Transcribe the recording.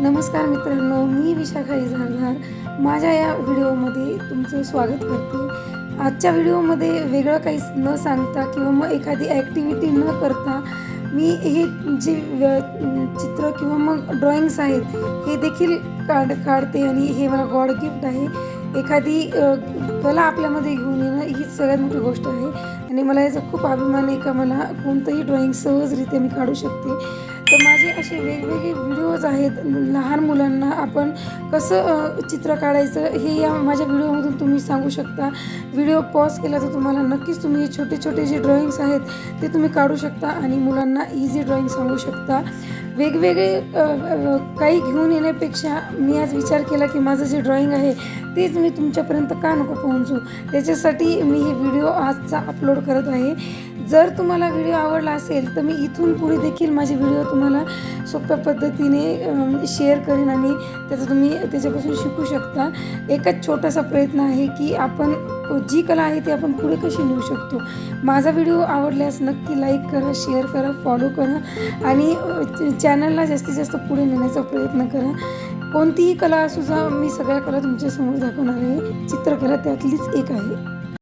नमस्कार मित्रांनो, मी विशाखा इजारदार माझ्या या व्हिडिओमध्ये तुमचं स्वागत करते। आजच्या व्हिडिओमध्ये वेगळं काही न सांगता किंवा मग एखादी ॲक्टिव्हिटी न करता मी हे जे चित्र किंवा मग ड्रॉइंग्स आहेत हे देखील काढते आणि हे मला गॉड गिफ्ट आहे। एखादी कला आपल्यामध्ये घेऊन येणं ही सगळ्यात मोठी गोष्ट आहे आणि मला याचा खूप अभिमान आहे का मला कोणतंही ड्रॉइंग सहजरित्या मी काढू शकते। तर माझे असे वेगवेगळे व्हिडिओज आहेत, लहान मुलांना आपण कसं चित्र काढायचं हे या माझ्या व्हिडिओमधून तुम्ही सांगू शकता। व्हिडिओ पॉज केला तर तुम्हाला नक्कीच तुम्ही छोटे छोटे जे ड्रॉइंग्स आहेत ते तुम्ही काढू शकता आणि मुलांना इझी ड्रॉइंग सांगू शकता। वेगवेगळे काही घेऊन येण्यापेक्षा मी आज विचार केला की माझं जे ड्रॉइंग आहे तेच मी तुमच्यापर्यंत का नको पोहोचू, त्याच्यासाठी मी हे व्हिडिओ आजचा अपलोड करत आहे। जर तुम्हाला व्हिडिओ आवडला असेल तर मी इथून पुढे देखील माझे व्हिडिओ तुम्हाला सोप्या पद्धतीने शेअर करेन आणि तुम्ही त्याच्यापासून शिकू शकता। एकच छोटासा प्रयत्न आहे की आपण जी कला आहे ती आपण पुढे कशी नेऊ शकतो। माझा व्हिडिओ आवडल्यास नक्की लाईक करा, शेअर करा, फॉलो करा आणि चॅनलला जास्तीत जास्त पुढे नेण्याचा प्रयत्न करा। कोणतीही कला असू जा, मी सगळ्या कला तुमच्यासमोर दाखवणार आहे। चित्रकला त्यातलीच एक आहे।